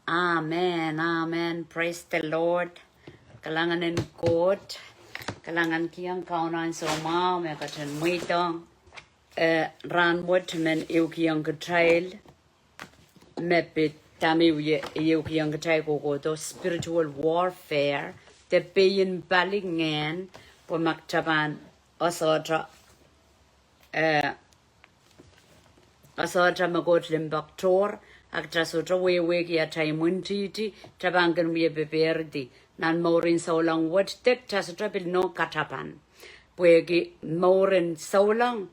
Amen, amen. Praise the Lord. Kalangan in court. Kalangan kiyang kaunan so mau me katan muitong. Ran what men eu kiyang katrail. Me pit tami eu kiyang katrail ko to spiritual warfare. The payin balingan po maktaban osotra magot limbaktor. Aktra sotra we kia taimun titi trabangan we beberdi nan morin so long what tek tasotra bil no katapan puegi morin so long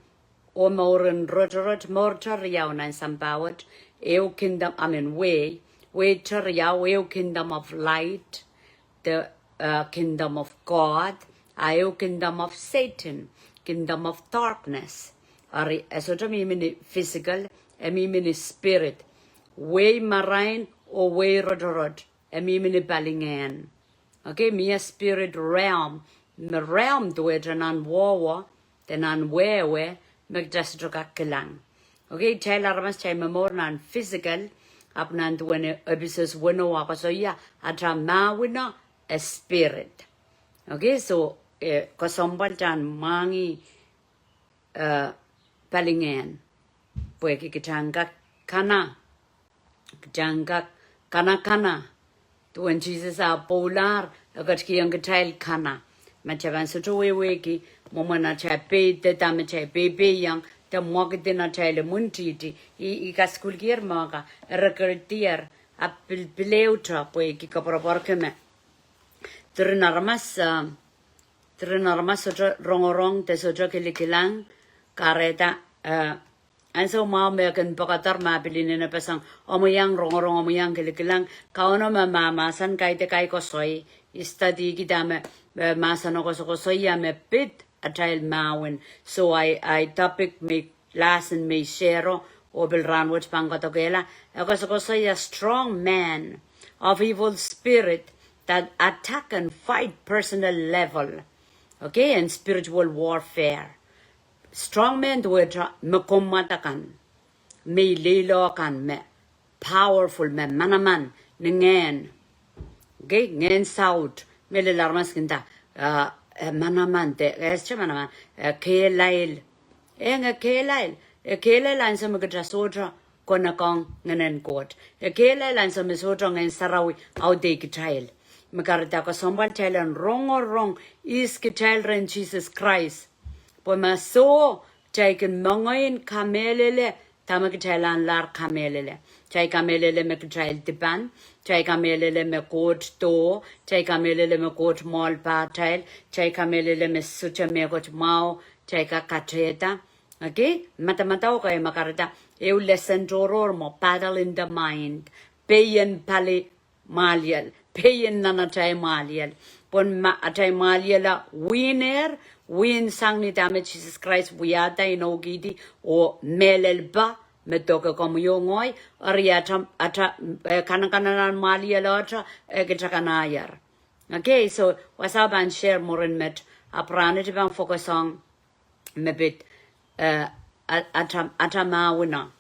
o morin rotorot mortar yaw nan sambawat eu kingdom we tar yaw eu kingdom of light the kingdom of God eu kingdom of Satan kingdom of darkness ari asotra mi mini physical mi mini spirit way marine or way rodorod mini balingan okay me a spirit realm me realm to it an war then an where me just kelang okay tell Aramas chai more nan physical up nan to when abyss winno wa so ya atra ma winno a spirit okay so ko sombal tan mangi balingan pwe kitanga kana Jangak kana to when Jesus are polar agat kiyang tail kana machavan suto weki momana cha pe te tame cha pe yang te mogde na tail muntiti I kaskul gier maga rekertier apil pileutra poeki kaproporkeme Aramas soto rongorong te soto kilikilang kareta And so American Pocatar Mapilin in a person, Omoyang, Rongorong, Omoyang, Kilikilang, Kaonoma, Masan Kaite Kaikosoi, study Gidame, Masanokosoya, me pit a child mawin. So I topic me last and me shero, or Bilran, which Pangotogela, a strong man of evil spirit that attack and fight personal level, okay, and spiritual warfare. Strong men do it me komatakan me lilokan me powerful me manaman Ngehnsaut me le Aramas kinta manaman te esche manaman kelail kelail an some gata sotra konakong ngenen court kelail an some sotra ngen sarawi out de kitail me karata ko sombal tailan wrong is kitail ren Jesus Christ But my soul taken mongoin kamelele tamakitailan lar kamelele. Take kamelele me kitail dipan, take kamelele me coat to, take kamelele me coat mall partail, take kamelele me sucha me got mau, take a kateta. Okay? Matamata okay makarata. Eu lesson toror mo paddle in the mind. Payin pali malial. Payin nanatai malial. Pon ma atai maliala winner. Win sang ni dame Jesus Christ wiata inogidi o melelba metoka como yongoi ariata ata kanakanan malia lotra getakanayar. Okay, so wasaban share more in met aprane to ban focus on mebit ata mawina.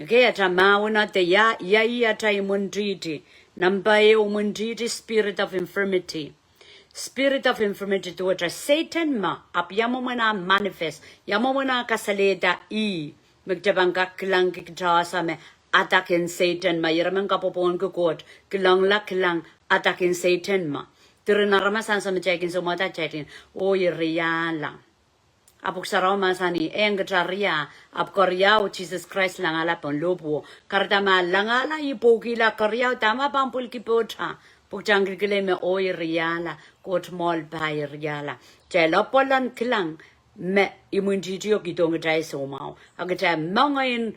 Okay, ata mawina te ya ata imunditi nambaye umunditi spirit of infirmity. Spirit of infirmity to which Satan ma up yamomana manifest yamomana kasaleda magtabanga kilang kitasa me attacking Satan ma yaraman kapopon ko court kilang la kilang attacking Satan ma Aramas and some checking so mata chatting o yriala apok saroma sani engataria ap koryao Jesus Christ langala pon lobo kardama langala ipokila koryao tama pampul kipota Pukjangile me oi riala, got mall by riala. Jalopolan kilang me imunjio gidonga so mau. Agata mangain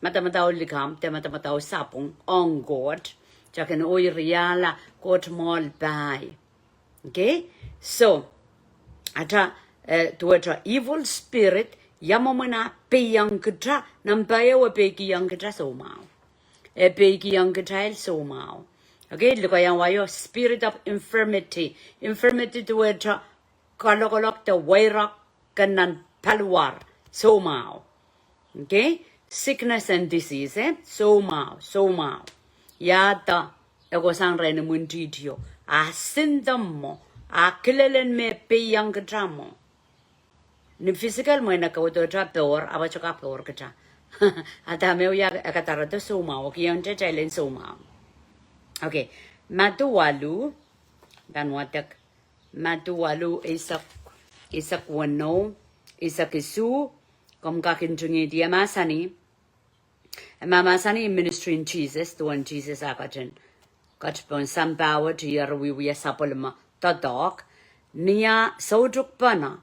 matamatao likam, te matamatao sapung, on God. Jacan oi riala, got mall by. Okay? So, ata to a evil spirit, yamomana peiong katra, nampayo a peki young katra so mau. A peki young katra so mau. Okay, look at your spirit of infirmity. Infirmity to it, kalokolok the wairak kanan palwar. So mau. Okay? Sickness and disease, so mau. Yata, ego sang ren munditio, a sindamo, a killen me peiong dramo. Ni physical mo na kawato trap door, abachoka door kata. Ata me uya akatara to suma, o kiyon chailen suma. Okay, matuwalu, ganwatak, matuwalu isak wano, isak isu, kom kakintungi dia masani. Mama Sani ministry in Jesus, the one Jesus agatin. Got pon some power to your we sapolma, the dog. Nia sodruk pana.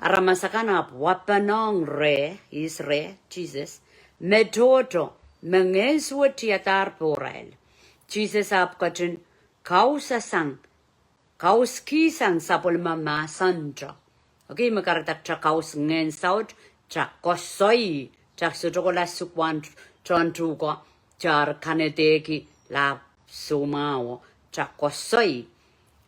Aramasakana wapanong re, is re, Jesus. Metoto, Ngehnsaut tiatar porel. Jesus apkatin, kausa sang, kaus kisang sapolma ma sandra. Okay, makaratak cha kaus Ngehnsaut, cha kosoi, cha sotokola sukwan. Trantuko, char kanedeki la sumao, chakosoi.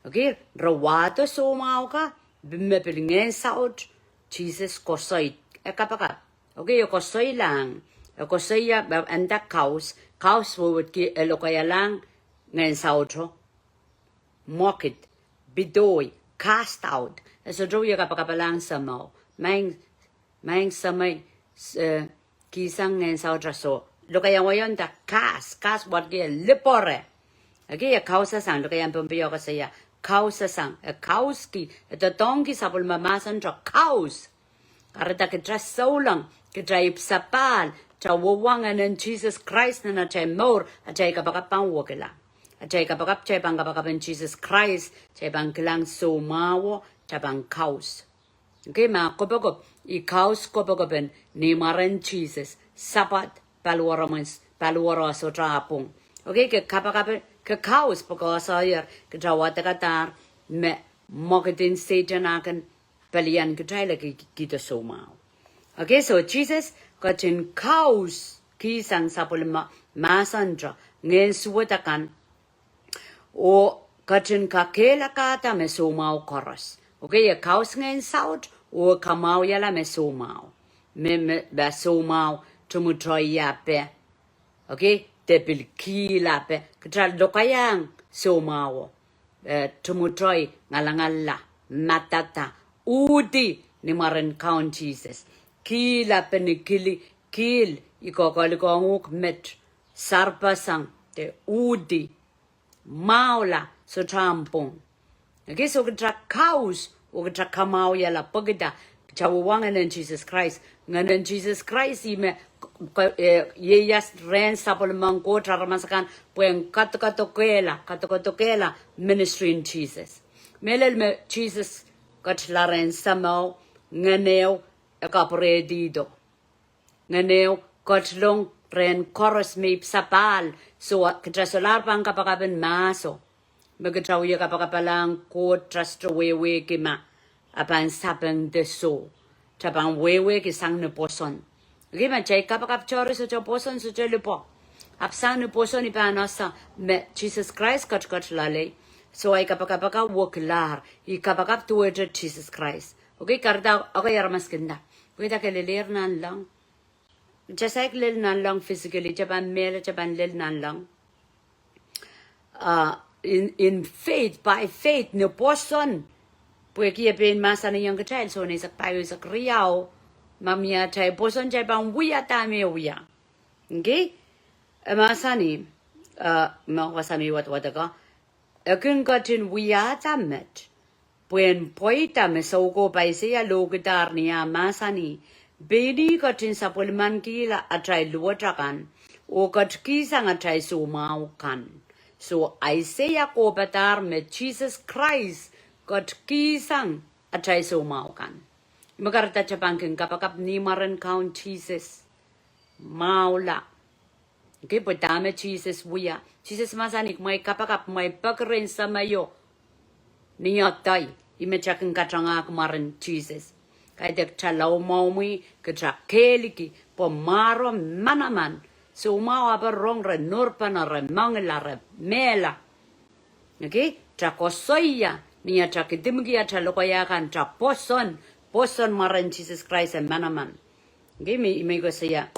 Okay, rawato sumao ka, bimepil Ngehnsaut, Jesus kosoi, ekapaka. Okay, kosoi lang, kosoi ya, and that kaus would ki elokaya lang, Ngehnsaut, mock it, bidoy, cast out. So draw ya kapakapalang samao, mang samay, kisang Ngehnsaut so. Lo kaya ngayon ta cast what kaya lipore. Okay, a kausa sang lo kaya pumpiyo kasi ya kausa sang a kauski ito tongki sa pulmamasan tra kaus. Karata kitra saulang kitra ipsapal tra wawangan ng Jesus Christ na chay more at chay kapakapang wakila. At chay kapakap chay pang kapakapan Jesus Christ chay pang kilang sumawo chay pang kaus. Okay, mga kopagop I kaus kopagopen ni maran Jesus sapat paluara so trapong. Okay, ke kapakape ke kaus pagkasayar ke jawata katar me mokitin Satan akan palian ke try like kita somao. Okay, so Jesus got in kaus kisang sapulma masandra Ngehnsaut akan o katin kakela kata me somao koras. Okay, ya kaus Ngehnsaut o kamau yala me somao. Me ba somao tumutroy yape. Okay, tepil kilape. Katra lokayang somao. Tumutroy ngalangala matata udi ni maran count Jesus. Kilape ni kil ikokolikonguk met sarpasang te udi maula so trampong. Okay, so katra kaus o katra kamau yala pagda chawangan ng Jesus Christ. Ngayon Jesus Christ ime yeyas ren sapol mangko Aramasakan puen katokela ministry in Jesus. Melel me Jesus katla ren samao nganeo ekapredido. Nganeo katlong ren chorus me sapal so katrasolar pang kapakaben maso. Magatraw ya kapakapalang ko trust wewe kima apan sapang deso. Tapang wewe ki sang ne poson. Gima chay kapakap chori so cha poson so cha lipo. Apsang ne poson ipanasa me Jesus Christ kat lale. So ay kapakapaka woklar. I kapakap tuwe Jesus Christ. Okay, karda okay Aramas kinda. Okay, ta kelelir nan lang. Jasay kelil nan lang physically. Japan mele japan lil nan lang. In faith, by faith, ne poson. Pwede kaya pin masa na yung child so sa payo sa kriyaw mamia chay poson chay pang wiya tami wiya. Okay? Masa ni makasami wat ka akin katin wiya tamet pwen poita me sauko pa siya logitar niya masa ni bedi katin sa pulman kila atray luwatrakan o katkisang atray sumaw kan. So I say ako batar me Jesus Christ got kisang atay sumaw kan. Magarta chapangkin kapakap ni maran count Jesus. Maula. Okay, dame Jesus wuya. Jesus masanik may kapakap may pagrin sa mayo. Niyatay. Imechakin katranga kumaran Jesus. Kaya dek chalaw mo mi katrak keliki po maro manaman. Sumaw abarong re nurpa na re mangla re mela. Okay, trakosoya. Niya chakidimgi at chalokayakan cha poson maran Jesus Christ and manaman. Okay, may go saya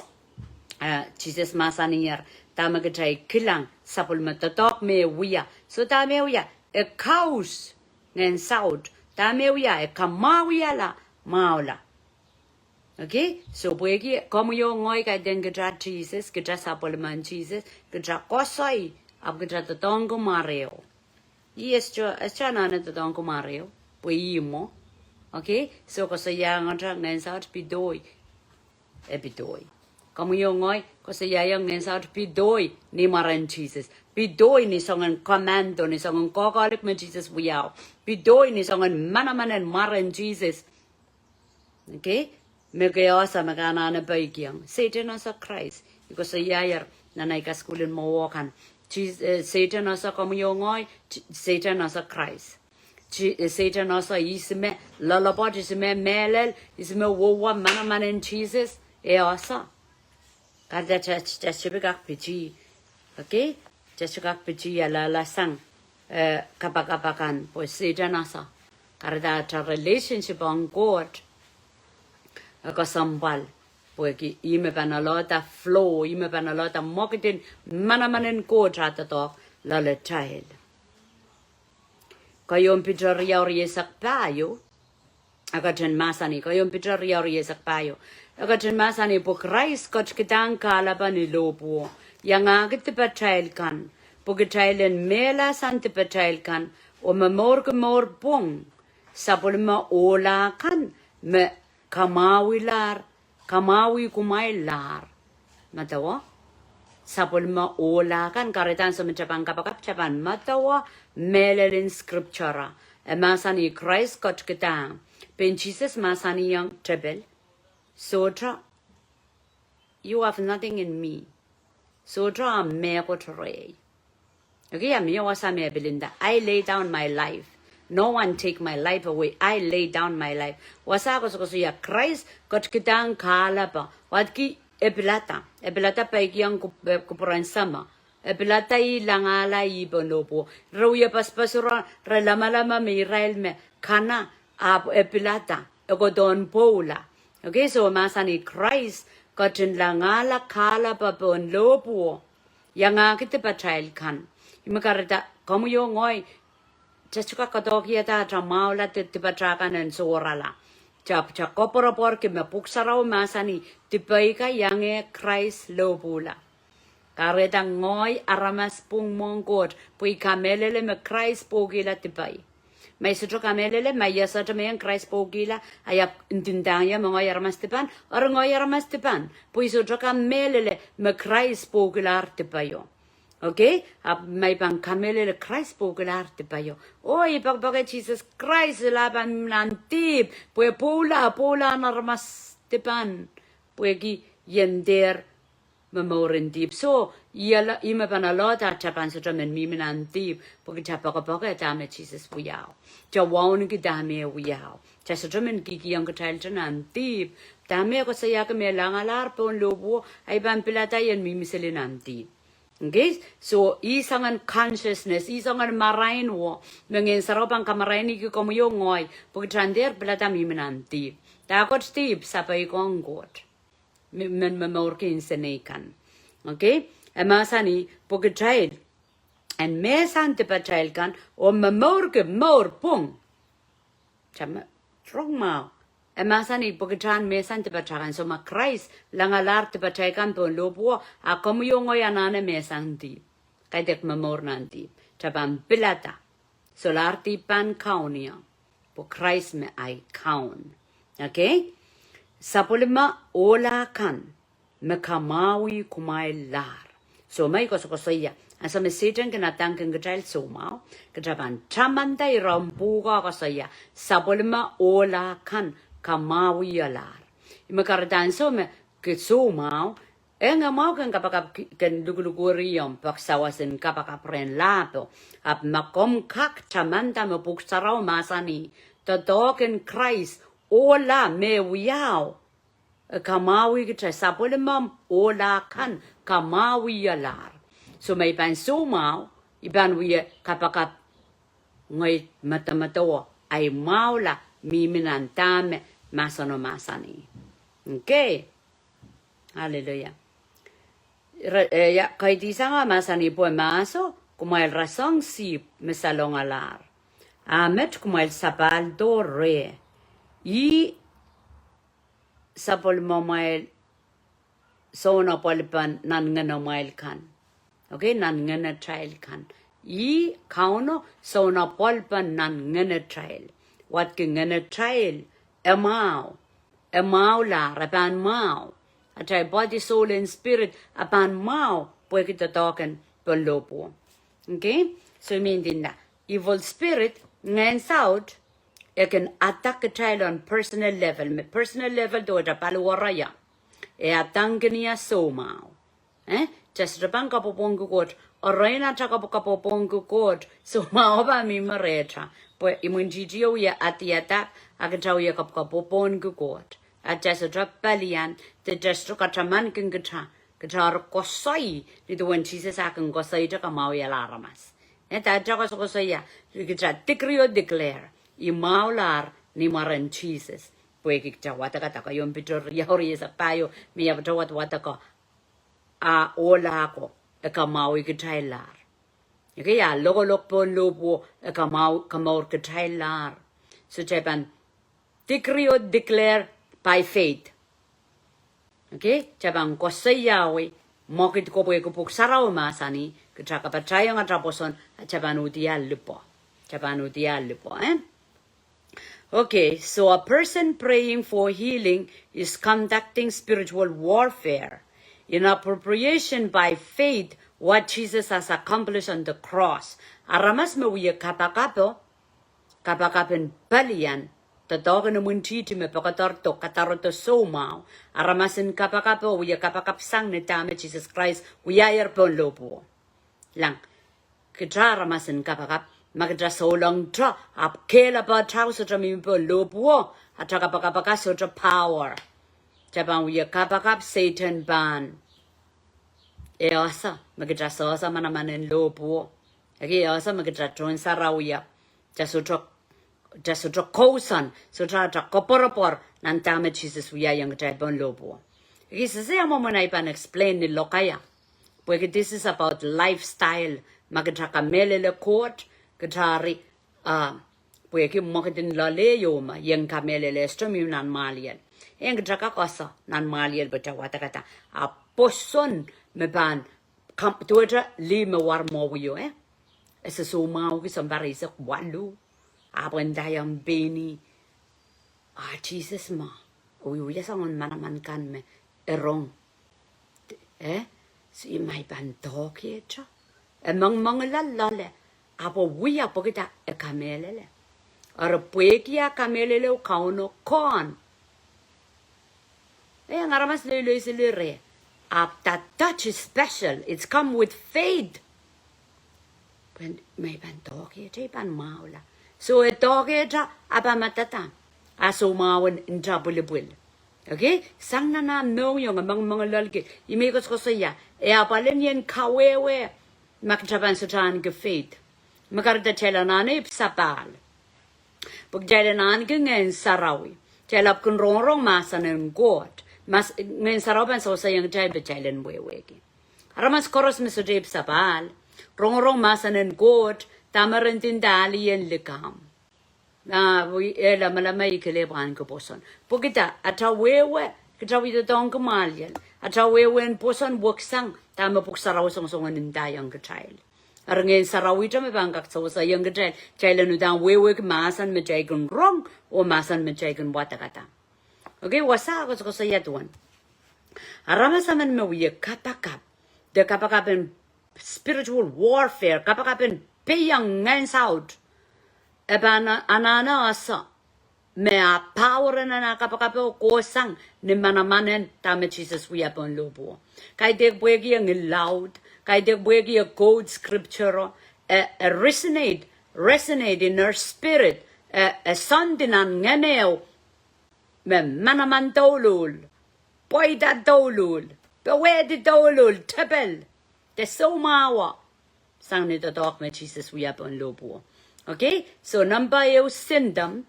Jesus masanier tamagay kilang supplement top me wia so tame wia a cows Ngehnsaut tame wia a kamawia la maula okay so buegi como yo ngoi ka den gatra Jesus gatra supplement Jesus gatra kosai ab gatra tongo mareo yes jo nana tongo mareo puimo okay so kosaya ngatra Ngehnsaut pidoi epidoi Como yo ngoi, ko sa yayang Ngehnsaut pidoi ni maran Jesus. Pidoi ni songan commando ni songan kokalik me Jesus wiyaw. Pidoi ni songan manamanan maran Jesus. Okay? Megaya sa magana na bagyang. Satan asa Christ. Iko sa yayar nanay kaskulin mo wakan. Satan asa como yo ngoi, Satan asa Christ. Satan asa isme lalabot isme melel isme wowa manamanan Jesus. E asa. Kada chachibigak piji, okay? Chachibigak piji ala sang kapakan po Satan asa. Kada cha relationship on God ako sambal po ki ime panalota flow ime panalota marketing manamanen God rata to lala child. Kayong pizzeria oriyesak payo. Agatan masani kayong pizzeria oriyesak payo. Agatan masani po Christ kot kitang kalaban ni lobo. Yang agit tipatrail kan. Po kitailen mela san tipatrail kan. O mamor pong. Sapol ola kan. Me kamawi kumailar. Matawa? Sapol ola kan. Karitan sa mencapan kapakapcapan. Matawa melelin scriptura. E masani Christ kot kitang. Pen Jesus masani yang trebel. Sotra, you have nothing in me. Sotra me kotre. Okay, I'm your wasame belinda. I lay down my life. No one take my life away. I lay down my life. Wasako ya Christ got kitang kalapa. What ki ebilata. Ebilata pa ikiyang kupuran sama. Ebilata langala ibonopo. Rawya paspasura relamalama me Israel me kana ab ebilata. Ego don pola. Okay, so masani Christ kotin langala kala papon lopo. Yang kita patrail kan. Imakarita kamu yo ngoi. Chachuka katokia ta tramaula tipatrakan and sorala. Chap chakopora porke me puksarao masani tipaika yange Christ lopula. Kareta ngoi Aramas pung mongkot pui kamelele me Christ pogila tipai. May sutro kamelele may yasata may ang Christ pogila ayap intindaya mga Aramas tipan or ngoy Aramas tipan pui sutro kamelele me Christ pogilar tipayo. Okay? May pang kamelele Christ pogilar tipayo. Oy pagpagay Jesus Christ laban nantip pui pola na Aramas tipan pui gi yender memorindip so yala ima panalota chapan sutro men miminantip pui chapaka dame Jesus puyao. Jawon ki dame wiyaw. Cha sutro men kikiyang kataltan antip. Dame ko saya ka melangalar pon lobo ay ban pilata yan mimiselin antip. Okay? So isangan consciousness, isangan marain wo. Ngehnsaut pang kamarain ki komuyo ngoy. Pag trander pilata miminantip. Takot stip sapay ko ang God. Men memorkin senekan. Okay? Emasani pagkatrail. And mesan tipatrail kan o memorke mor pung. Chama strong mau. Emasani pagkatran mesan tipatrakan so ma Christ langalar tipatrail kan pon lobo a como yo ngoy anane mesan ti. Kaitek memor nanti. Chabam pilata. Solar tipan kaunia. Po Christ me ay kaun. Okay? Sapulima ola kan mekamawi kumai lar. So may kosaya. Asa me Satan kanatang kang gajal so mau. Kajaban chamantay rambuga kosaya. Sapulima ola kan kamawi lar. Imakaratan so me kitso mau. Nga mau kan kapakap kan luguriyom paksawasin kapakapren lato. Ap makom kak chamanta me puksaraw masani. Totoken Christ. Ola me wiyaw. Kamawi kita sapole mam ola kan kamawi yalar. So may pan so mau iban wiya kapakap ngoy matamatawa ay maula miminantame masano masani. Okay. Hallelujah. ya kaiti sanga masani po maso kumail rasong sip mesalong alar. Amet kumail sapal do re. I sapol momail sona polpan nan ngana mail kan. Okay, nan ngana trial kan. I kauno sona polpan nan ngana trial. What can ngana trial? Emau la rapan mau. Atay body, soul, and spirit apan mau pwede kita token pelopo. Okay? So mean din na evil spirit Ngehnsaut it can attack a child on personal level. Me personal level do da paluwaraya. E atangenia so mau. Just rapang kapopong kot or reina kapopong kot so mau ba mi mareta. Pwe imunjijio ya atiata agataw ya kapopong kot. At just a drop balian, the just took a traman can guitar kosai, the one Jesus I can gosai to come out Aramas. And that jogos gosaya, you get a decree declare, you maular, nimaran Jesus. Puekic Watakataka, yon Peter, Yori is a payo, me have to what Wataka. Ah, olaco, a kamau guitar. Okay, a logo pon lobo, a kamau guitar. So Japan decree declare. By faith. Okay? Chabang ko sa Yahweh, mokit ko po puk saraw masani, kaya kapatay ang atraposon, at chabanutial lupo. Okay, so a person praying for healing is conducting spiritual warfare in appropriation by faith what Jesus has accomplished on the cross. Aramas me wiya kapakapen balian, the dog and the munchiti me pakatorto kataroto so mau. Aramasin kapakapo wiya kapakap sang ni tame Jesus Christ wiya pon lopo. Lang, kitra aramasin kapakap. Magdra so long tra up kela ba trauso tra mi po lopo ataka pakapakaso tra power. Japan we kapakap Satan ban. Easa magdra so sa manamanen lopo. Agi easa magdra tron sarawia. Jasutro kosan so tra koporopor nan tame Jesus we yang bon lopo. Agi se amo manaipan explain ni lokaya. Porque this is about lifestyle. Magdra kamele le court. Katari, pueki mokitin lale yoma, yang kamele lestom yun nan maliel. Yang draka kosa nan maliel bata watakata. A poson me ban, tuwa li me war mo wiyo Esa so mau ki sambari sa walu. Abandayang beni. Jesus ma. Uya sa ngon manaman kan me. Erong. Si may bantok yecha. Emang lalale. Apo wiya pokita e kamelele. Ara puekia kamelele o kauno kon. Ang aramas lele silire. That touch is special. It's come with faith. When may ban toki e ban maula. So e toki e apa matata. Aso mawan intrabulibul. Okay? Sang na no yung amang mga lalki. Imikos ko saya. E apalin yan kawewe. Maktraban sa chan ke faith. Makarta chela nane sapal. Pag jala nan ke Ngehnsaut. Chela kun rong masan en god. Mas Ngehnsaut ban so sayang jay bechalen weweki. Aramas koros mesodeb sapal. Rong masan en god. Tamarentin dali en likam. Na we ela malamay keleban ko poson. Pagita ata wewe kita wito tong kemalian. Ata wewe en poson buksang tama puksaraw song en dayang ke child. Arangin sarawita me bangkak sa yung gajay. Chayla nudang wewek masan me jaygun wrong o masan me jaygun watakata. Okay, wasa ako sa yatuan. Aramas naman me wiya kapakap. The kapakap in spiritual warfare. Kapakap in peiong Ngehnsaut. Eba anana asa. Me a power na kapakap o kosang ni manamanen tame Jesus wiya pon lobo. Kay de bwegi ang loud. Kay de bwegi a code scripture resonate in her spirit a son dinan ngeneo me manaman dolul poida dolul bewedi dolul tebel de so mawa sang ni the dog me Jesus we up on lobo. Okay, so number eu sindam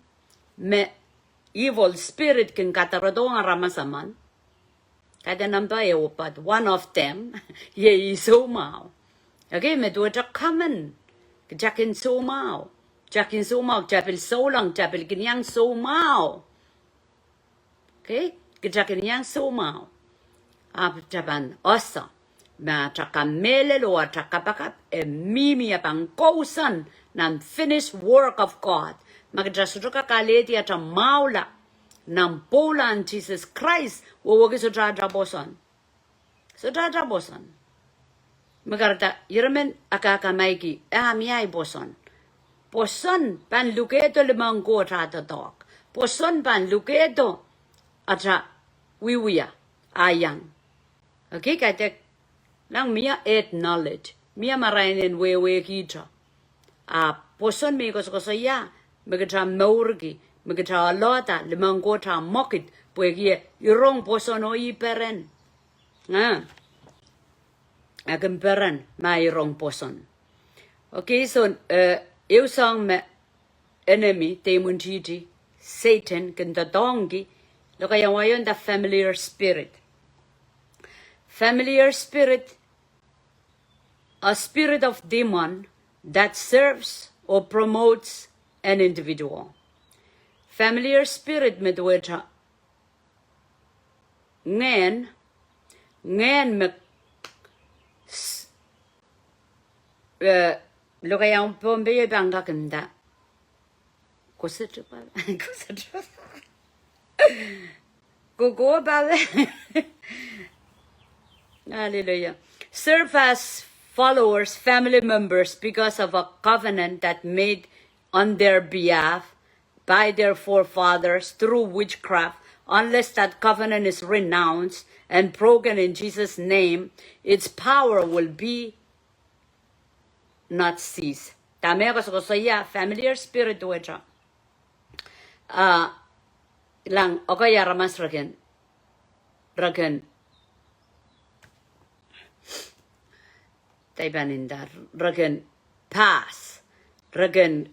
me evil spirit kin katarodong aramasaman Kada number but one of them, ye so mau. Okay, me do a common. Jackin so mau. Jackin so mau, chapel so long, chapel ginyang so mau. Okay, Jackin yang so mau. Japan osa. Ma chaka mele lo chaka bakap e mimi apang kosan nan finished work of God. Magdasuka kaleti at a maula. Nam Poland Jesus Christ wo wogi so jaja boson. So jaja boson. Magarta Yermen akaka maiki miai boson. Boson pan luketo limang go rata dog. Boson pan luketo atra wiwia ayang. Okay, kate lang mia knowledge. Mia marainin we kita. Boson me ko ya magatra maurgi. Magata lota limang gota mokit puegie irong posono iperen. Akan peren ma irong poson. Okay, so eu sang me enemy temuntiti Satan kenda dongi loka yang wayon the familiar spirit. Familiar spirit, a spirit of demon that serves or promotes an individual. Familiar spirit medweta ngen me loka yang pombe bangga kenda kosetupa go bale hallelujah serve as followers, family members because of a covenant that made on their behalf by their forefathers through witchcraft. Unless that covenant is renounced and broken in Jesus' name, its power will be not cease. Tamaya ko sa familiar spirit wecha. Lang okay Aramas ragen Taibanindar ragen pass ragen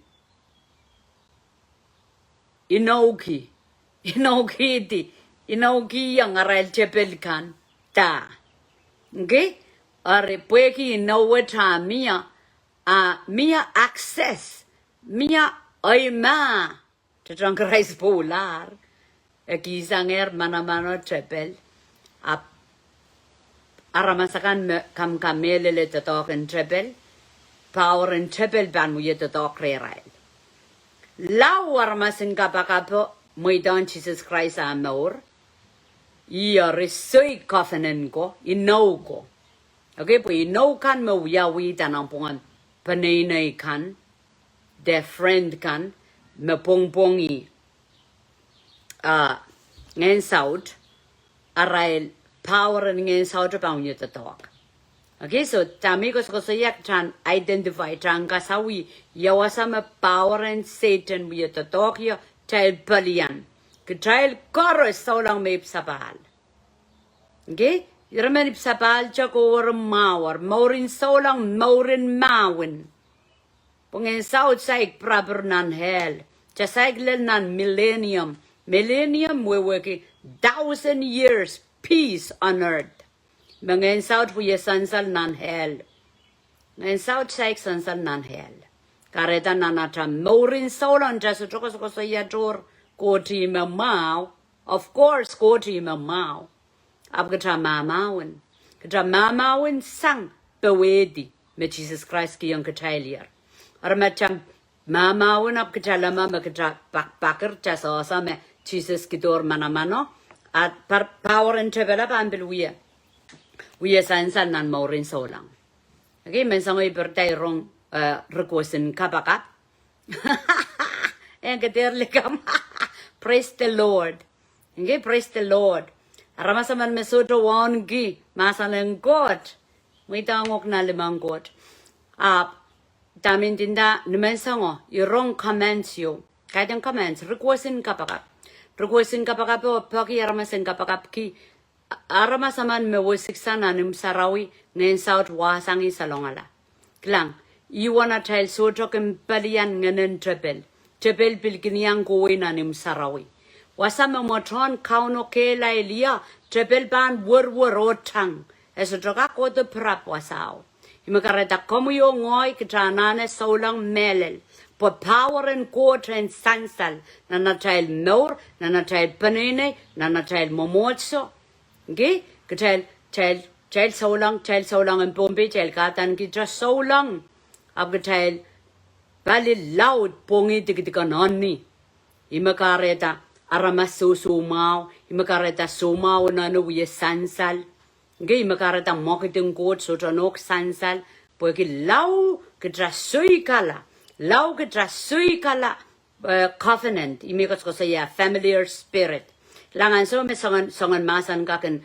Inoki yang aral chepel kan ta. Okay? Are pueki inoweta mia access mia oima tetang krais polar kisanger mana chepel aramasakan kam kamele te token chepel power and chepel ban mu yet to krerai. Lau aramasin kapakapo moidan Jesus Christ amor. Ia resoi covenant ko inaw ko. Okay po inaw kan mo yawi tanang pongan panay kan the friend kan mapongpongi Ngehnsaut aray power and Ngehnsaut pang yu tatok. Okay, so tami ko yak chan identify chan kasawi yawasama power and Satan we to talk yo child palian. Child chorus so lang may sapal. Okay? Yaraman sapal chako or maurin so lang maurin mawin. Pungin south side proper nan hell. Chasaigle nan millennium. Millennium we working 1,000 years peace on earth. Ngehnsaut puye sansal nan hell. Ngehnsaut saik sansal nan hell. Kareta nanata maurin solan jasu choko ya jor koti me mau. Of course koti me mau. Abgata mamawin. Kata mamawin sang bewedi me Jesus Christ ki yang ketalier. Armacham mamawin abgata lama me kata bakbakir jasa me Jesus kidor manamano at power and tebela bambil wiya. We sansan nan maurin solang. Okay, mensangay bertay rong requestin kapakap. And katerlikam. Praise the Lord. Okay, praise the Lord. Aramasaman mesoto wangi masalang God. May tangok na limang God. Damin tinda numensango yung comments yo. Kahit ang comments requestin kapakap. Requestin kapakap o paki aramasan kapakap ki. Aramasaman me wosiksan anim sarawi Ngehnsaut wasangi salongala. Klang, iwana tail soto kempalian ngenen tepel. Tepel pilkiniang kuwin anim sarawi. wasame motron kauno ke la elia trepel ban wor otang eso troka ko to prap wasao imakareta komu yo ngoi kitranane solang melel po power and court and sansal nana child nor nana child panene nana child momotso okay child solang and pompe child katan kitra solang ab child bali loud pongi tikikanani imakareta Aramas sumao imakareta sumao nano wiye sansal Gay makarata marketing court sotanok sansal porque lau que trasui kala covenant imikos ko saya familiar spirit langan so me songan masan kaken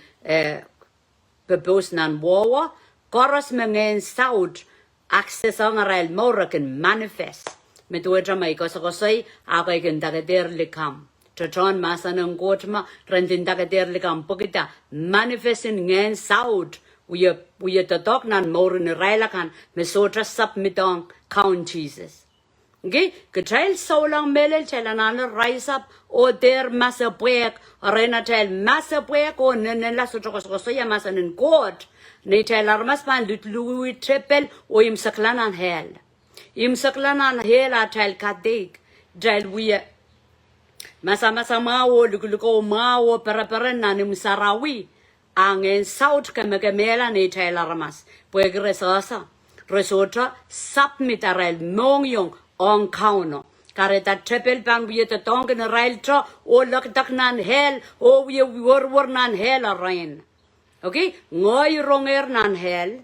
bebos nan wawa koros Ngehnsaut access ang aral mora can manifest me tuwa mai ko sai ako ikin tagader likam Tron masan ang kotma rendin tagader likam pokita manifesting Ngehnsaut we tatok nan more in railakan me sotra submitong count Jesus. Okay, child so long melel chelanana rise up or there massa puek arena child massa puek or nenela soya masan in court ne child Aramas pan lutlu triple o im saklanan hell a child kadik child we Masa mawo luko mawo para nanim sarawi ang Ngehnsaut kamela ni child Aramas puegre sasa resota submit arel mongyong on kauno kareta trepel pan we the tong in rail tra o lak nan hell o we wor nan hell rain okay ngoi ronger nan hell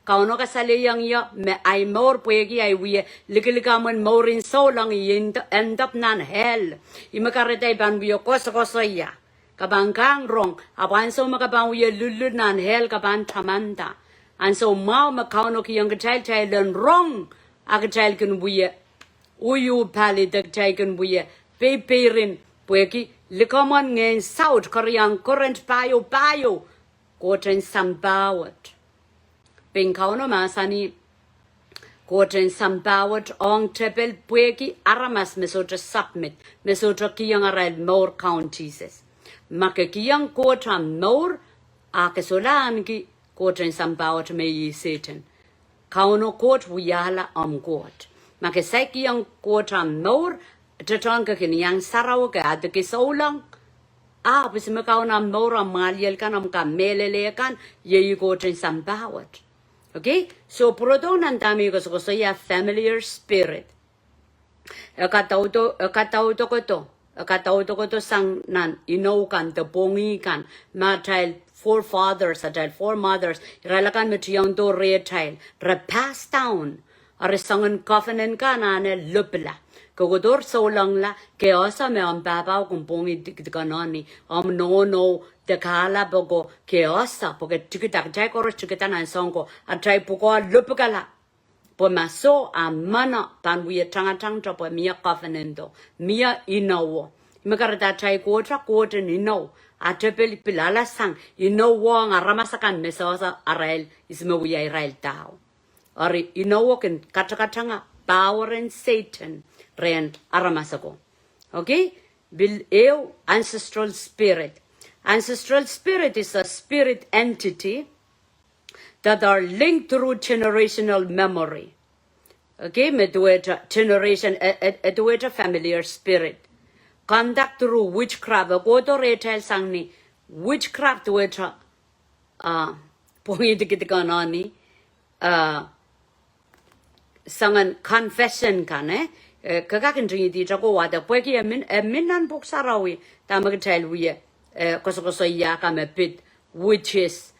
kauno ka sale yang ya me ai mor puegi ai we likilikamon morin so lang end up nan hell imakareta ban we koso ya kabangkang rong aban so makabang we lulu nan hell kaban tamanta and so mau makauno ki yang child wrong ag child can we uyu pali the child can we peperin pueki likamon Ngehnsaut koryang current payo koten sambawat ping kauno masani koten sambawat ong trepel pueki Aramas mesotra submit mesotra kiyang aral more counties make kiyang kotam more akesolan ki koten sambawat me yi Satan kauno court wiyala court make sai kiyang kotam more tatanka kin yang saraw ka adke solang bis me kauna more maliel kan am ka melele kan ye koten sambawat okay so prodonan dami ko so ya familiar spirit akatauto ko to sang nan kan the pongi kan ma child forefathers a child foremothers iralakan mit yang do re child pass down are sangan covenant kanane lupla kogodor so lang la ke osa me am baba kung pongi kanani no the kala bogo ke osa porque tikita jai koro tikita nan songo a trai poko lupkala po maso a mana tan we tang to po mia covenanto mia inowo makarata trai kotra ni no a tepeli pilala sang wong aramasakan mesosa arael isme we Israel tao ori inowo ken katakatanga power and Satan ren aramasako okay bil ancestral spirit is a spirit entity that are linked through generational memory okay medueta generation edueta familiar spirit conduct through witchcraft go to retail sangni witchcraft weta pongi dikikanani sangan confession kan kagakin di jago wada pweki minan boksarawi tamagtel wiye koso ya kame pit which is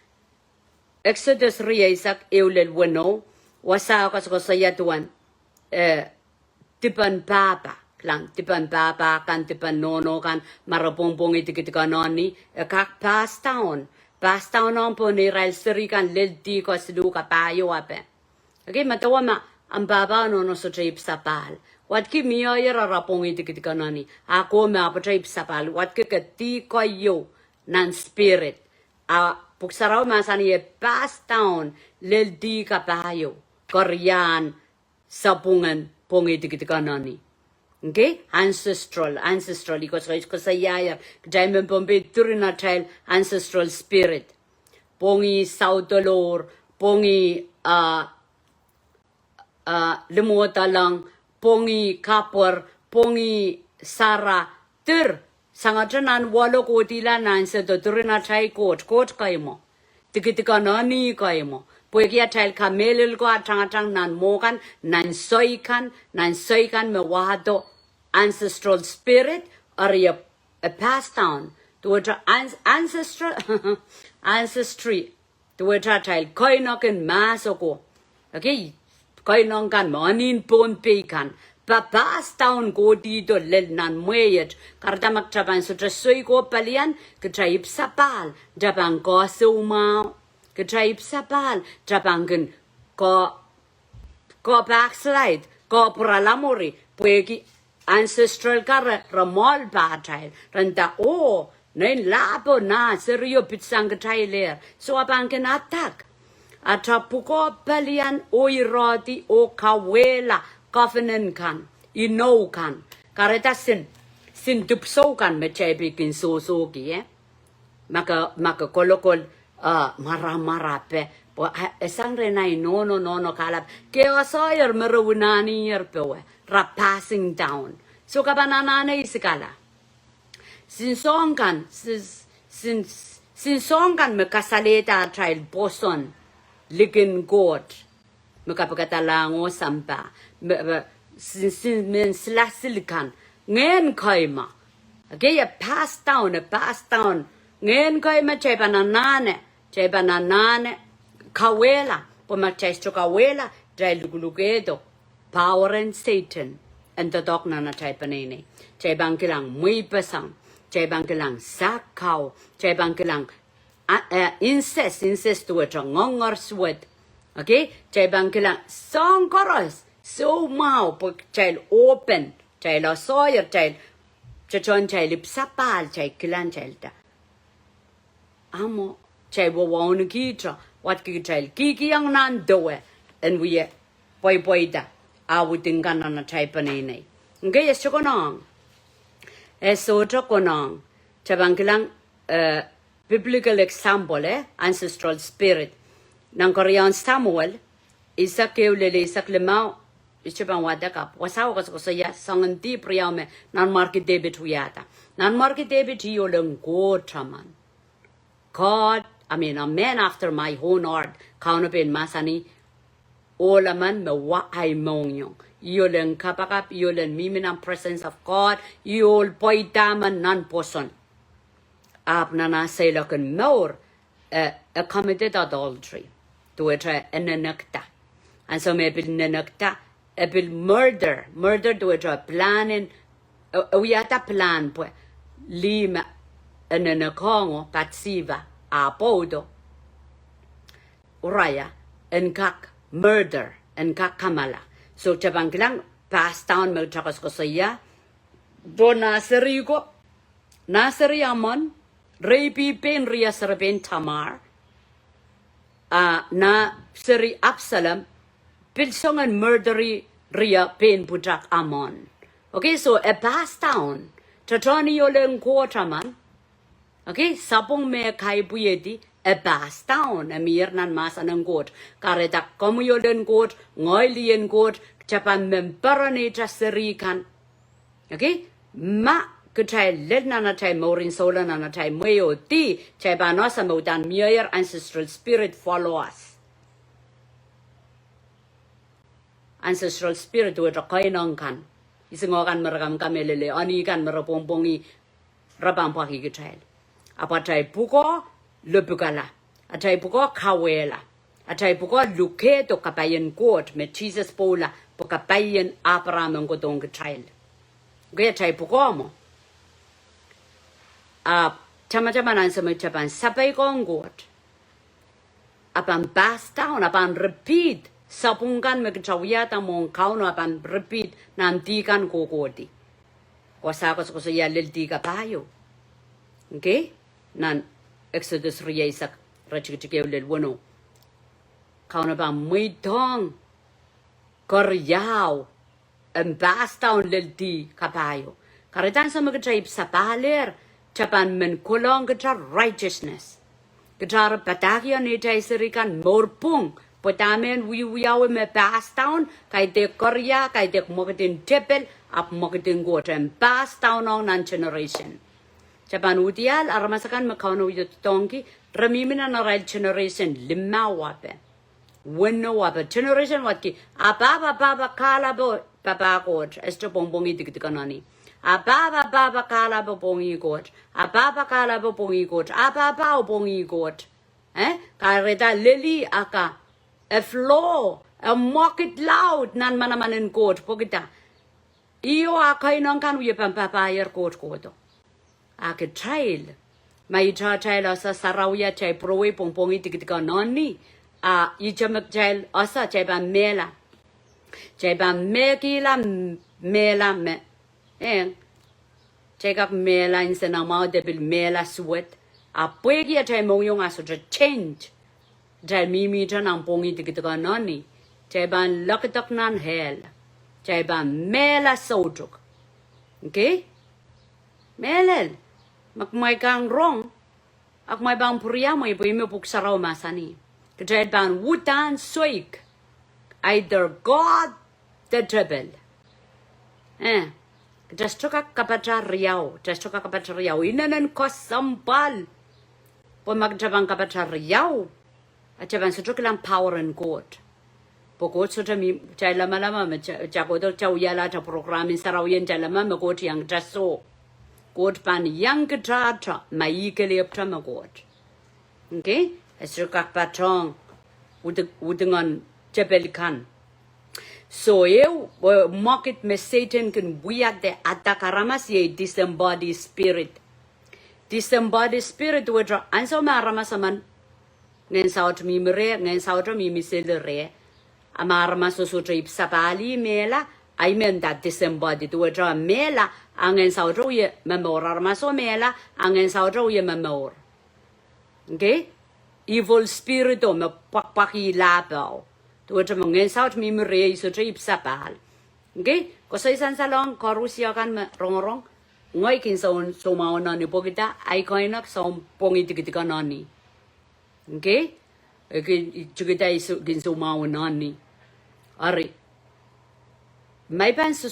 Exodus Isaac eulel weno wasa koso ya tuan tipan papa kan tipan nono kan marapongpong itikikanani kak pass down on po ni Israel seri kan lelti ko sidu ka payo ape okay matawa ma ang baba no so trip sapal wat ki miya yara rapong itikikanani ako ma pa trip sapal wat ki kati ko yo nan spirit puksaraw masani pass down lelti ka payo Korean sapungan pong itikikanani Okay, ancestral, iko sa yaya, kajay men pombe turina child, ancestral spirit. Pongi sautolor, pongi limuota lang, pongi kapor, pongi sara, tur, sangatranan walo kotila nanse to turina chai coach kayo mo. Tikitika nani kayo mo. Puekia child kamelil ko at changatang nan mokan, nan soikan me wahado ancestral spirit or a passed down to which ancestral ancestry to which a child koinokin masoko. Okay, koinong kan manin pon pekan. Pass down go dito lel nan muet kardamak traban so trasoi ko palian ketraip sapal dabang ko suma ketraip sapal dabangin ko backslide ko pralamori pueki ancestral kara ramol batai randa o nen labo na serio pitsang ketraile so abangin attack atapuko palian oiroti o kawela covenant kan, ino kan, kareta sin tupso kan mechebikin so ki maka kolokol mara pe po esang renai no kalap ke asoyer merawunani yerpewe passing down so kabanana isikala sin song kan mekasaleta trial boson likin god mekapagatalango sampa sin men slasilikan ngen kaima okay a pass down ngen kaima chebananane kawela pomachestro kawela lugulugedo power and Satan and the dog nana chepanene chebankilang muy pasang chebankilang sakau chebankilang incest to a ngongor sweat okay chebankilang song chorus so mau pag child open child sawyer child chachon child sapal child kilan child ta amo child wawon kitra what ki child kiki yang nan doe and we boy da awutingan na child panene okay yes chokonong so chokonong chebankilang biblical example ancestral spirit nang Korean Samuel isak lemao Ichibang wadakap wasaw ko saya sangan di priyame nan market David huyata nan market David yolong go traman God I mean a man after my own heart kaunapin masani olaman me wa ay mongyong yolong kapakap yolong miminang presence of God yol poitaman nan poson ap nana saylakan more a committed adultery to it enenakta and so maybe nenakta ebil murder to a plan in we at a plan pues lima en kongo patsiva apodo uraya en kak murder en kak kamala so chabanglang pass down me chakos ko saya do naseri amon repi pen ria serben tamar na seri Absalom Pilsong and murdery ria pain putak amon. Okay, so a pass down. Tatoni yoleng quarterman. Okay, sapong me kai buyedi a pass down. A mir nan mas anang god. Karetak komu yolen god, ngoylien god, chapan memperane chaserikan. Okay, ma kutay led nanatay morin sola nanatay muyo ti chaybanosa modan mere ancestral spirit follow us. Ancestral spirit with a koinong kan. Isingokan merekam kamelele, ani kan merepompongi rapampaki child. Apatay puko lepukala. Atay puko kawela. Atay puko luke to kapayan court me Jesus pola po kapayan Abraham ang kotong child. Okay, atay puko mo. Chama-chama nan sa may chapan sapay kong court. Apan pass down, apan repeat. Sapungkan megchawiyata mong kauno apan repeat nantikan kokoti. Wasakos ko saya lilti ka payo. Okay? Nan Exodus 3 isak rachikchikew lil wono. Kauno pa muitong koryaw bass down lilti kapayo. Karitan sa mga tribe sa pahalir, Japan men kulong kita righteousness. Kita patagyo ni tayo sirikan morpung, potamen wiyaw me bass down, kay de Korea, kay de mokitin tepel, ap mokitin goten bass down on nan generation. Japan udial aramasakan makano yut tonki, ramimina na right generation lima wape. Winno wape generation watki, baba kalabo baba god, esto bongbongi digdikanani. Baba kalabo bongi god, baba kalabo bongi god, baba bongi god. Kareta lily aka, a floor, a mock it loud, nan manamanin god, pogita. Iyo aka inong kan wipan papa yer god godo. Ake child, may child asa sarawya chay prowe pongpongi tikitika noni, ichamak child asa chay ban mela mela me, chay kak mela insa na mau debil mela sweat, puegi chay mongyong aso chay change, chay mimi chay nang pongi tikitika noni, chay ban lakitak nan hell, chay ban mela sojuk, okay? Melel. Magmay kang wrong, ak may bang puriya mo ibo imo puksaraw masani. Kajayad bang wutan soik, either God the trouble. Kajastoka kapachariyaw, inanan ko sampal. Po magjabang kapachariyaw, at jabang sutok lang power and God. Pokot so jami, chay lama, chakodo chaw yala cha programin saraw yan chay lama, magot yang jaso. God pan yang ketrata maikele optama God. Okay? Esrukak patong udengan jebelikan. So eu market me Satan can buiak de attack Aramas ye disembodied spirit. Disembodied spirit wedra anso ma Aramas man Ngehnsaut mi mere Ngehnsaut mi miselere. Ama Aramas so trip sapali mela I mean that disembodied wedra mela Ngehnsaut ye memor Aramas so mela Ngehnsaut ye memor. Okay? Evil spirit o me pakpaki labao. Tuwedra mo Ngehnsaut mi mere so trip sapal. Okay? Kosa isan salong korusia kan me rong ngoy kin so mao na ni pogita ay koinak so pongi tikitika nani. Okay? Eki chukita iso kin so mao nani. Ari. May ban so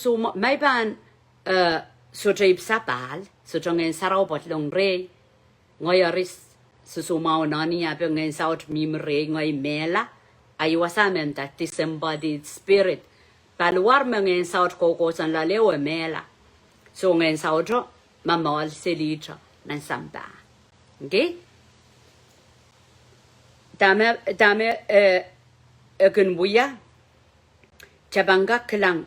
trip sapal so jongen sarao pot long re. Ngoy aris so mao nani ape Ngehnsaut mi mere ngoy mela ay wasamen that disembodied spirit. Paluar mo Ngehnsaut koko san lalewa mela. So Ngehnsaut mamol selitra ng samba. Okay? Dame kunbuya chabanga klang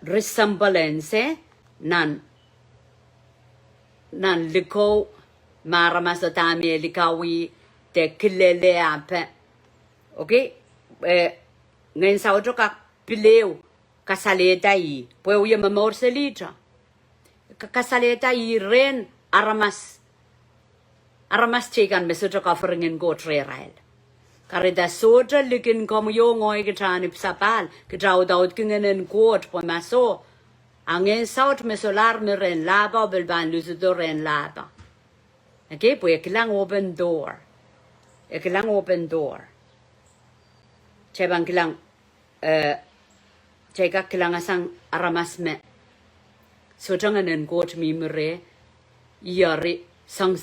resemblance nan liko Aramas dame likawi te kilele ape. Okay? Ngehnsaut ka pileu kasaleta yi pweu ye mamor selitra. Kasaleta i ren Aramas chikan mesutra kafferingen go trerail. Karida sotra likin kom yo ngoy kitranip sapal kitraw daud kingen got po maso. Ngehnsaut mesolar me ren laba belban lusudo ren laba. Okay, po ekilang open door. Chabang kilang cheka kilang asang Aramas me. So jangan got mi mere yari sang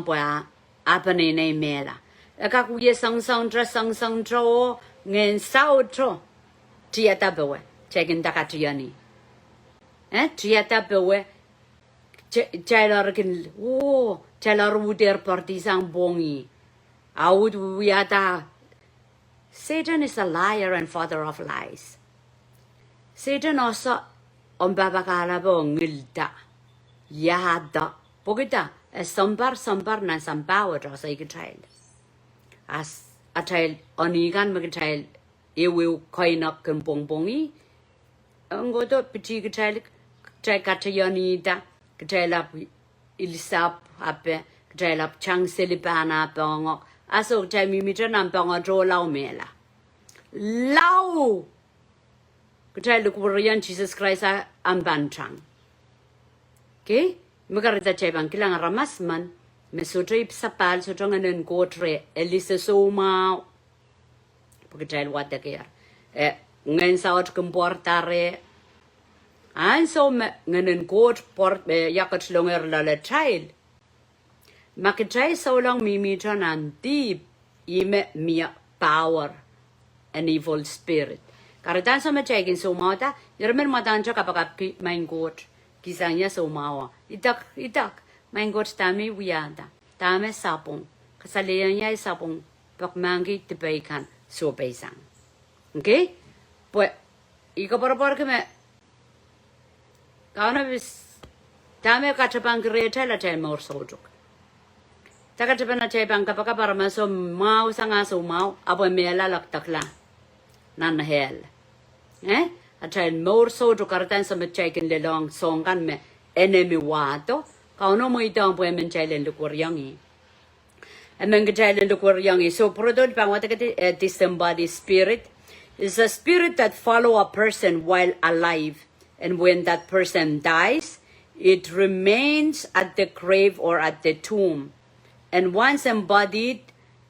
po apa ne mela. Aka kuye sang dra Ngehnsaut tro tiata bewe chekin takatiani. Tiata bewe chalor kin chalor uder partisang bongi. Aud wiata. Satan is a liar and father of lies. Satan also babakala bo ngilda yada pogita sambar na sambawa dra sa child as a child onigan mag child ewe koinak kan bongbongi ngodo piti child katayani da child ilisap ape child chang selipana bongo aso child mi mitra nam bongo dro lau mela lau child look Korean Jesus Christ am bantang. Okay? Magarita chebang kilang Aramas man. Mesutra ipsapal so chong anen gotre elisa so ma. Pagkachal what the care. Ngehnsaut comportare. And so nganen goat port yakat longer la child. Makachai so long mimi chan and deep ime mia power an evil spirit. Karitan sa machekin so mata, yermen matancha kapag main goat. Kisanya so mawa. Itak. Main goat tami wiada. Tame sapong. Kasaliyan niya sapong pakmangi tibaykan so paisang. Okay? Pues, ikaw para que me. Kauna bis. Tame kachapang kreta la chay more sojuk. Takachapan na chay pang kapaka para maso mau sanga so mau. Abo mela laktakla. Nan hell. At chay more sojuk karatan sa machekin lelong songan me enemy wato. Kauna mo itong po emen chay len lukwaryangi. Emen chay len lukwaryangi. So prodod pang watakati disembodied spirit. Is a spirit that follow a person while alive, and when that person dies, it remains at the grave or at the tomb, and once embodied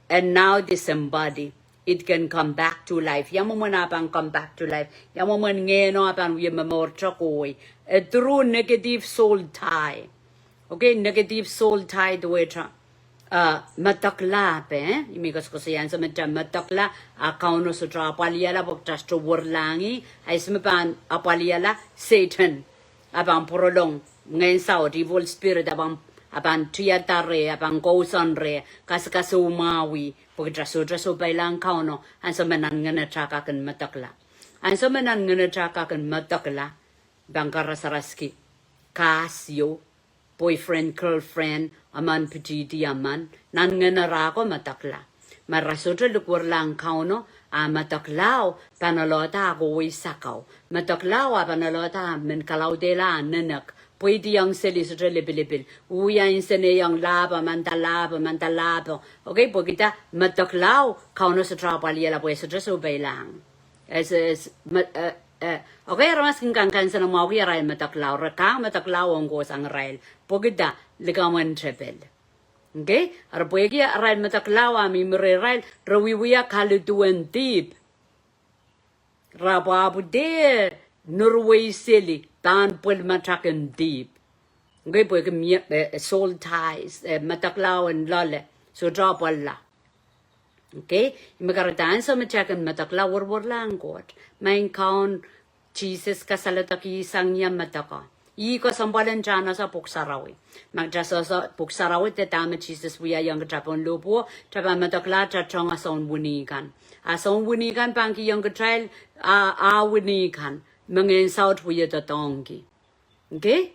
and now disembodied, it can come back to life. Yamamon apang come back to life. Yamamon ngeno apang yamamor chakoi. A true negative soul tie. Okay, negative soul tie the way matakla pe imigas ko sayan sa matakla akauno sa apaliala pagtas to warlangi ay smapan apaliala Satan abang porolong Ngehnsaut evil spirit abang tiyatare abang kausanre kasukasumawi pagtas so bailang kauno an sa manan ngana chaka kan matakla an sa manan ngana chaka kan matakla bangkara saraski kasyo boyfriend, girlfriend, aman pijidi aman, nan ngenarako matakla. Marasotra lukwar lang kauno, mataklao, panalota ako wisakaw. Mataklao, panalota, men kalaudela, nanak, pwede yung sili sa libil-libil. Uyan sene yung laba, mantalabo. Okay, po kita, mataklao, kauno sa trapaliela, pues sa subay lang. Okay, Aramas kang sa mga wiray mataklaw, rakang mataklaw ang ko sang rail. Pogida, ligawan trepel. Okay? Arapuegi rail mataklaw ami rail, rawiwiya kalutuan deep. Rababu de, Norway silly, tan pul matakan deep. Okay, poegi soul ties, mataklaw and lole, so drop wala. Okay? Imagarataan sa machakan mataklaw war lang kot. Main count Jesus kasalataki sang niya mataka. Iko sambalan jana sa puksarawi. Magjasa sa puksarawi te tama Jesus wiya yang katapon lupo. Tapa matakla chachong asong wunikan. Asong wunikan pangki yang katrail wunikan. Ngehnsaut wiya tatongi. Okay?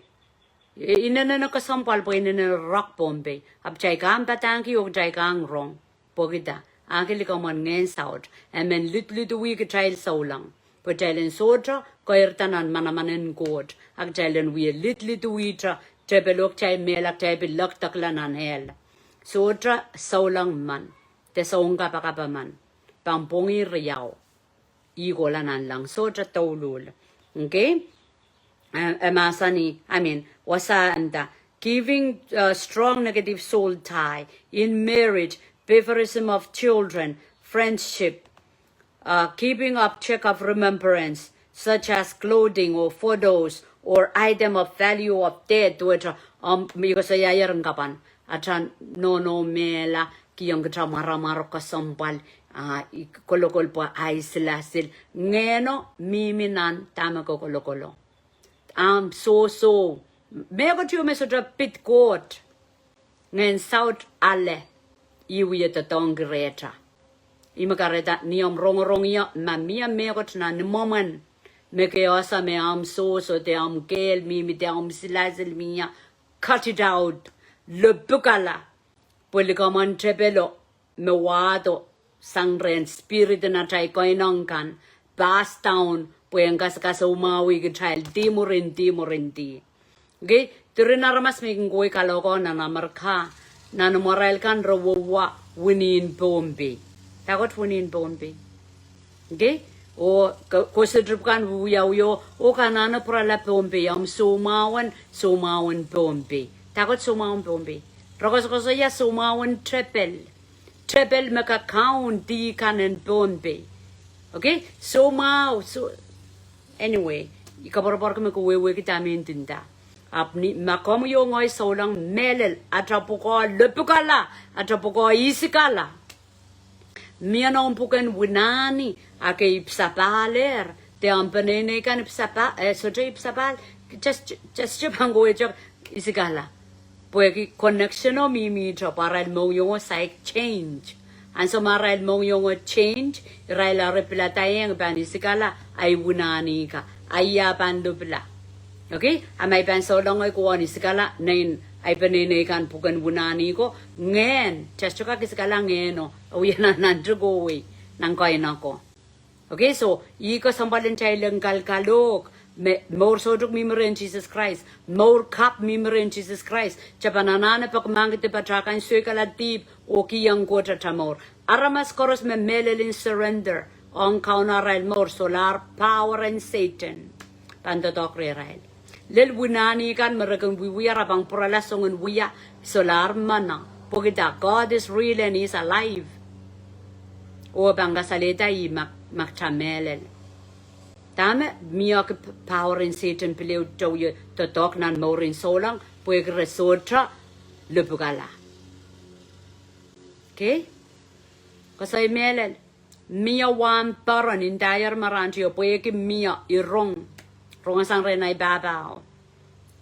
Inana na kasampal po inana rock bombe. Abchay ka ang patangki o jay ka ang wrong. Pogita. Angkili ka man Ngehnsaut. Amen lut wiya katrail so lang. Pagkailan sotra, kairtanan manamanin god. Agkailan we lit witra, tepelok chay melak tepelok taklanan hel. Sotra, saulang man. Te saung kapakapaman. Pampungi riyaw. Igolanan lang. Sotra taulul. Okay? Wasa anda. Giving strong negative soul tie in marriage, favorism of children, friendship, keeping up check of remembrance, such as clothing or photos or item of value of dead, which sayayarang kapan, atan no mela, kiyang kata maramaro kasampal, kolokol pa ay silasil, ngeno miminan tama ko kolokolo. So, mego tiyo mesodra pit court, Ngehnsaut ale, iwi tatong greta. Imakareta niyam rong-rongya mamia megot na nimoman. Mekeosa me am so te am kel mi te am silasil miya. Cut it out. Lupukala. Polikaman trepelo. Me wado. Sangren spirit na chay koinongkan. Pass down. Puyengas kasa umawi gitay. Timurin di. Okay? Turin Aramas making goy kaloko na namarka. Na namoral kan rawawa winin bombe. Takot wunin bombe. Okay? o kosidrupkan wuya o kanana prala pompe yam sumawan pompe takot sumawan pompe rokos ya sumawan triple maka count di kanen pompe okay so anyway ikabarbar ko wewe kita mintinda apni makom yo ngoy solang melel atrapoko lepukala atrapoko isikala Miano pukan winani ake ipsapaler te ampanene kan ipsapa soto ipsapal just pango job isigala pues connection o mi para el moyo sai change and so mara el moyo change raila replata yang ban isigala ay winani ka aya pandubla okay amay pan so long ko ani isigala nain ay panene kan pukan winani ko ngen just ka isigala ngeno uyana nandrugo nang koy nako okay so iko sambalin chay lengkal kalok more sodok mimre in Jesus Christ more cup mimre in Jesus Christ chapanana pak mangite patrakan suekala tip oki yang kota tamor aramas koros me melelin surrender on kaunaral more solar power and Satan pantotok real lel winani kan merekeng wiya rabang puralasongun wiya solar mana pokita God is real and is alive o banga saleta I makchamelel tame miak power in Satan peleu toye to tok nan morin solang puek resotra lepugala okay kasay melel mia wan paran in dayar marantio puek mia irong sang renai babao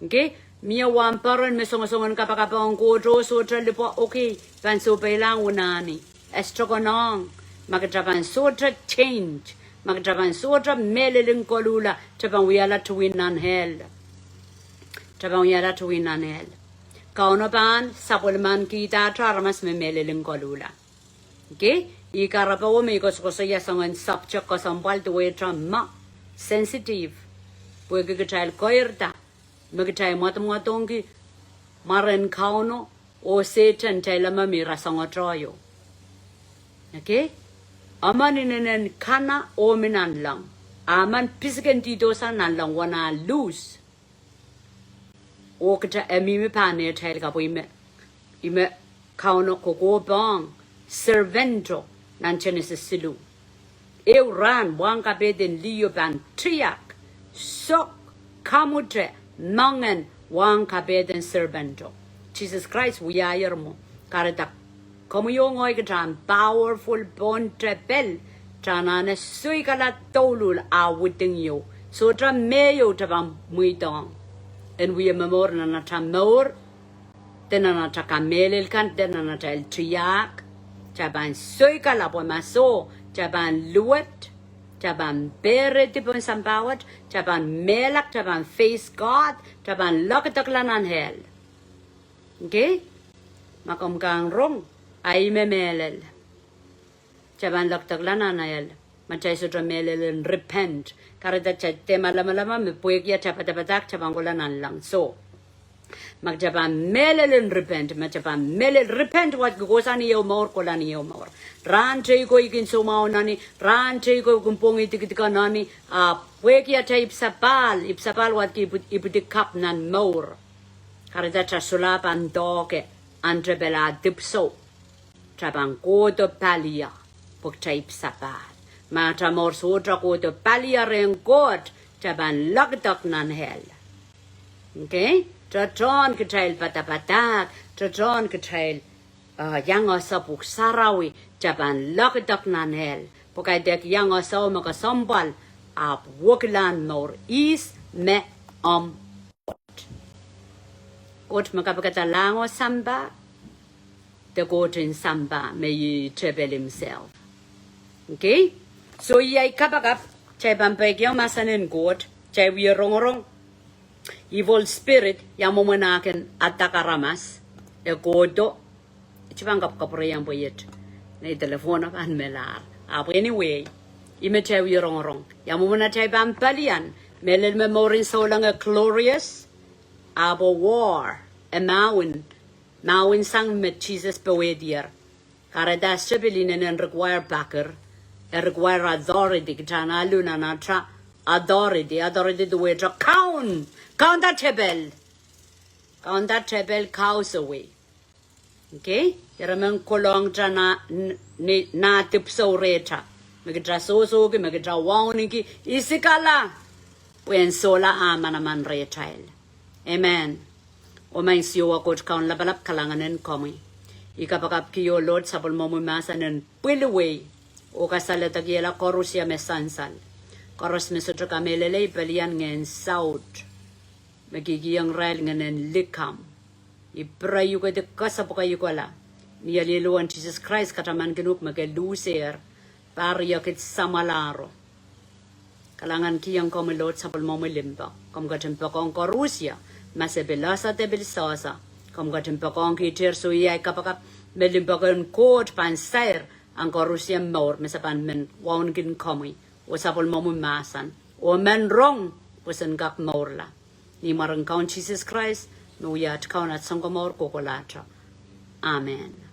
okay mia wan paran mesongon kapakapang kodro sotra lepo okay pan so pelang unani estrogonong Magatraban sotra change. Magatraban sotra melelin kolula. Traban wiala to win on hell. Traban wiala to win on hell. Kaunaban, Sapolman kita Aramas me melelin kolula. Okay? Ikarapawo me kosaya sangan subject kosambal to way trauma. Sensitive. Puegital koirta. Magatai matamotongi. Maran kauno. O Satan telama mira sangotroyo. Okay? Aman inen kana ominan lang. Aman pisikan dito sa nalang wana lose. O kita emimi pane tayo kapo ime kauno koko bang servento nan Genesis silu. Ran wang kapeden liyo ban triak sok kamutre mangen wang kapeden servento. Jesus Christ wiyayar mo karadak Como yung oy katran powerful bon trepel tranana sui kala tolul awuting yo so tra meyo tabang muitong and we memor na tamor tenana takamelel kan tenana tel triak chaban sui kala po maso chaban luet chaban bere tipon sambawat chaban melak chaban face God chaban lokataklan hell okay makom kang rong ay memelel chaban loktaglan anayal machay sudra melel repent karada chatte malama me puegya chapatapatak chabangolan lang so magjaban melel repent machaban melel repent what goes ani yo more kolani yo more ran chay ko ikin sumao nani ran chay ko kumpong itikitika nani puegya chay ipsapal what iputik kap nan more karada chasulapan doke antrebela dipso Trabang koto palia pok taip sapat. Mata mor sotra koto palia rengkot traban lagdak nan hell. Okay? Tratron ketail patapatak, tratron ketail yang asapuk sarawi traban lagdak nan hell. Pokai dek yang asaw makasambal ap woklan nor is me kot makapakata lango samba. The God in Samba may trouble himself. Okay? So yay kapakap, chay pampagyaw masanin God, chay we rong evil spirit, yamumanakin at takaramas, e godo, chipangap kaprayang boyet, na telephone of anmelar. Anyway, ime chay we rong, yamumana chay pampalian, melil memorin so lang a glorious, abo war, a mountain, Now in sang met Jesus bewedier. Karadas chabilinen en require backer. require authority kitana luna na tra authority the way to count that table cows away. Okay, yaraman kolong tra na tipso reta megitra so ki megitra wawni ki isikala when sola amanaman retail. Amen. O main siwa coach count labalap kalanganen komi ikapakap ki yo Lord sapol momu masanen pilaway o kasala tagiela korusia mesansal koros mesotra kamelele pelian Ngehnsaut magigiyang rail nganen likam iprayu ko de kasapoka yukola niyaliluan Jesus Christ kataman genuk magaluser pariyakit samalaro kalangan kiyang komi Lord sapol momu limba kom gatempa kong korusia masebelasa te bilsasa kom gatempa kong kitir so iya kapakap melimpa kon court pansair ang korusia maur mesapan men waungin komi o sapol momu masan o men wrong wasan gak maurla ni marang kaun Jesus Christ no yat kaun at sangko maur kokolatra. Amen.